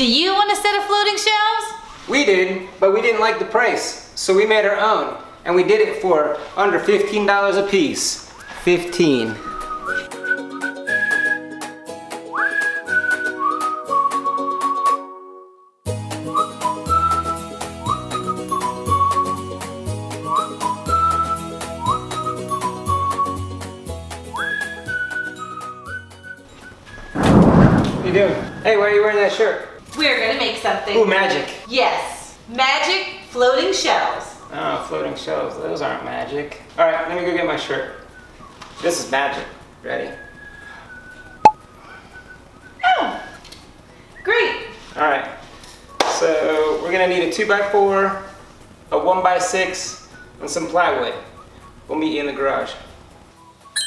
Do you want a set of floating shelves? We did, but we didn't like the price, so we made our own, and we did it for under $15 a piece. 15. What are you doing? Hey, why are you wearing that shirt? We're gonna make something. Ooh, magic. Yes, magic floating shelves. Oh, floating shelves. Those aren't magic. All right, let me go get my shirt. This is magic. Ready? Oh, great. All right. So we're gonna need a 2x4, a 1x6, and some plywood. We'll meet you in the garage.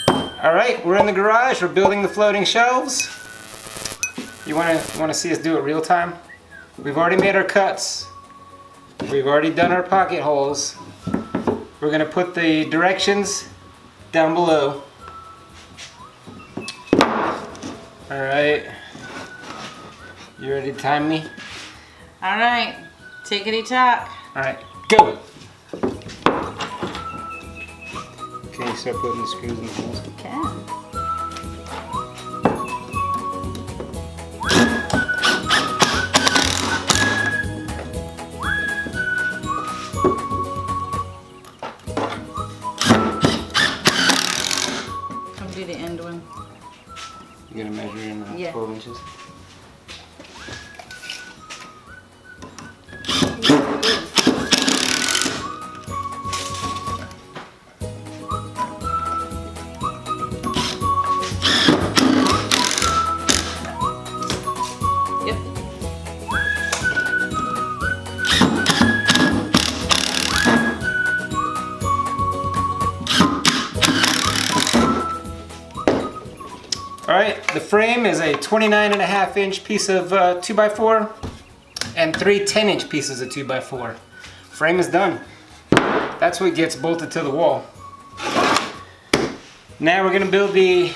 All right, we're in the garage. We're building the floating shelves. You wanna see us do it real time? We've already made our cuts. We've already done our pocket holes. We're gonna put the directions down below. All right. You ready to time me? All right, tickety tock. All right, go. Can you start putting the screws in the holes? Okay. Do the end one. You gotta measure in 12 inches. Yep. All right, the frame is a 29.5-inch piece of 2x4 and 3 10-inch pieces of 2x4. Frame is done. That's what gets bolted to the wall. Now we're gonna build the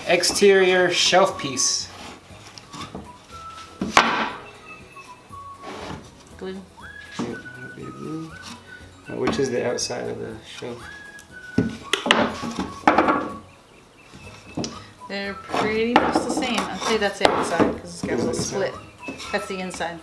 exterior shelf piece. Glue. Which is the outside of the shelf? They're pretty much the same. I'd say that's the outside because it's got a little split. That's the inside.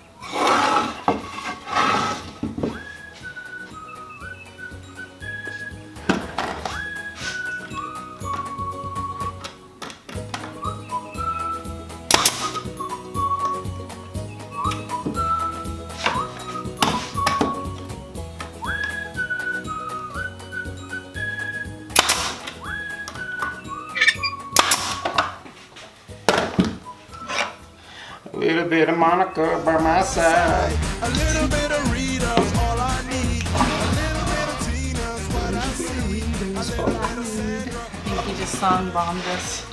A little bit of Monica by my side. A little bit of Rita's all I need. A little bit of Tina's what I see. A little bit of Sandra. I think he just song bombed us.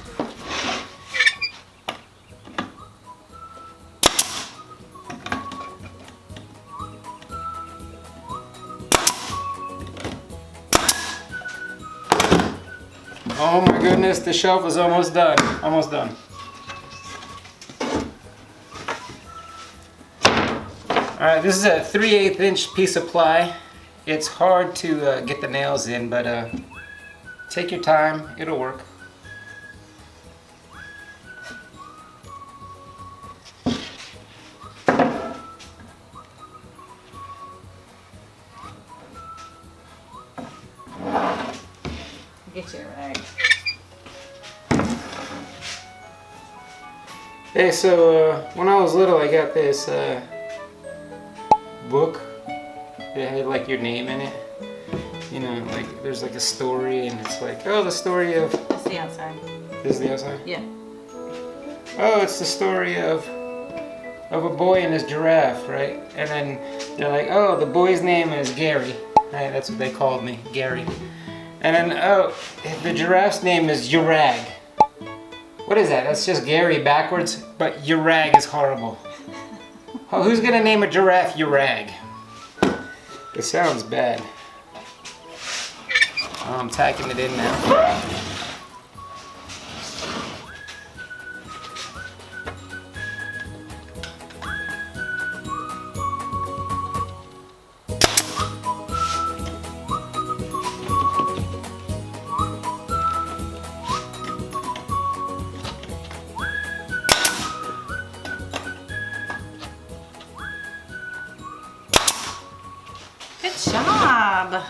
Oh my goodness, the shelf is almost done. Almost done. Alright, this is a 3/8 inch piece of ply. It's hard to get the nails in, but take your time, it'll work. Get you right. Hey, so when I was little, I got this book. It had like your name in it. You know, like there's like a story, and it's like, oh, the story of. That's the outside. This is the outside. Yeah. Oh, it's the story of a boy and his giraffe, right? And then they're like, oh, the boy's name is Gary. Right? That's what they called me, Gary. And then, oh, the giraffe's name is Urag. What is that? That's just Gary backwards, but Urag is horrible. Oh, who's gonna name a giraffe Urag? It sounds bad. Oh, I'm tacking it in now. job.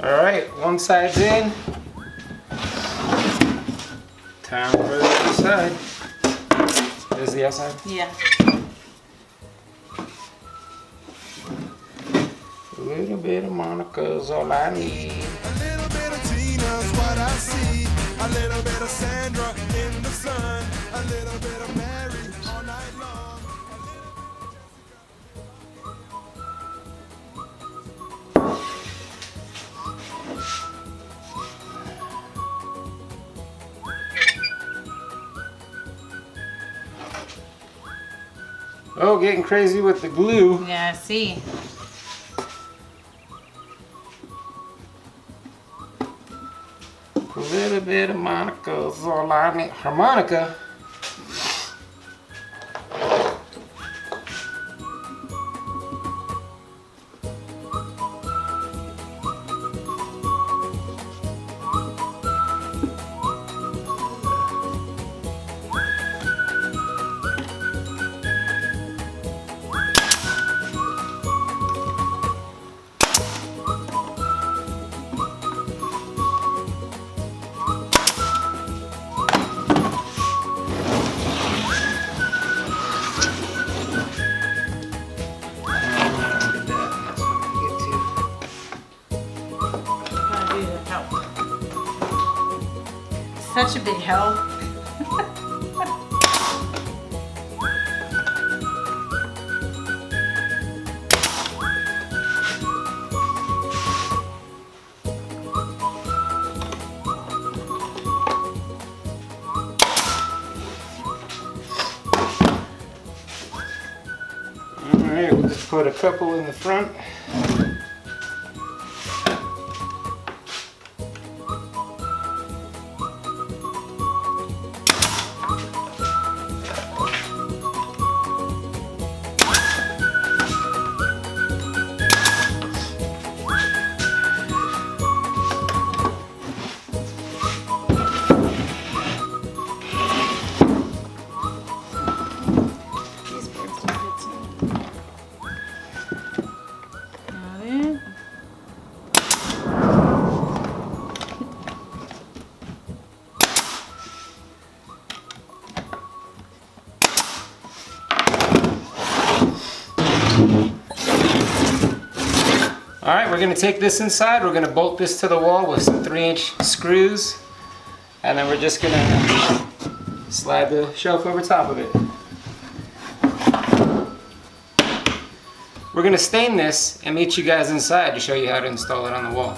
All right, one side's in. Time for the other side. There's the outside. Yeah. A little bit of Monica's all I need. A little bit of Tina's what I see. A little bit of Sandra in the sun. A little bit of Mary all night long. Oh, getting crazy with the glue. Yeah, I see. A little bit of Monica's all I need. Harmonica. Gotta do the help. Such a big help. Alright, we'll just put a couple in the front. These birds don't get some. Got it. Alright, we're going to take this inside. We're going to bolt this to the wall with some 3-inch screws. And then we're just going to slide the shelf over top of it. We're going to stain this and meet you guys inside to show you how to install it on the wall.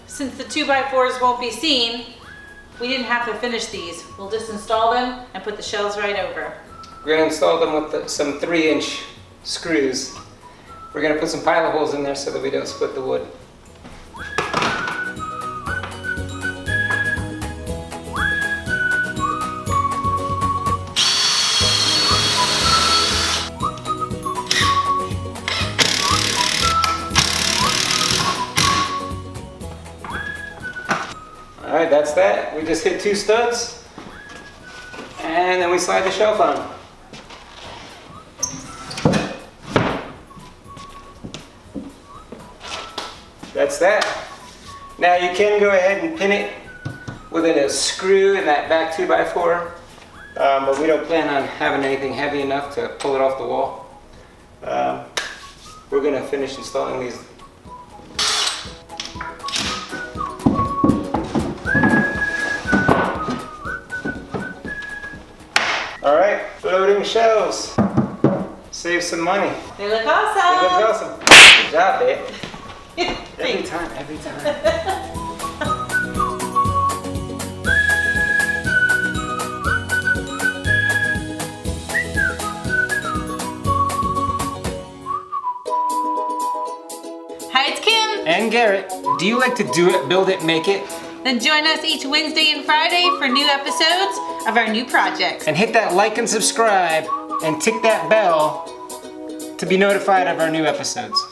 Since the 2x4s won't be seen, we didn't have to finish these. We'll just install them and put the shelves right over. We're going to install them with some 3-inch screws. We're going to put some pilot holes in there so that we don't split the wood. Alright, that's that. We just hit 2 studs and then we slide the shelf on. That's that. Now you can go ahead and pin it with a screw in that back 2x4, but we don't plan on having anything heavy enough to pull it off the wall. We're going to finish installing these. Alright, loading shelves. Save some money. They look It awesome. looks awesome. Good job, babe. Every Thanks. time, every time. and Garrett, do you like to do it, build it, make it? Then join us each Wednesday and Friday for new episodes of our new projects. And hit that like and subscribe and tick that bell to be notified of our new episodes.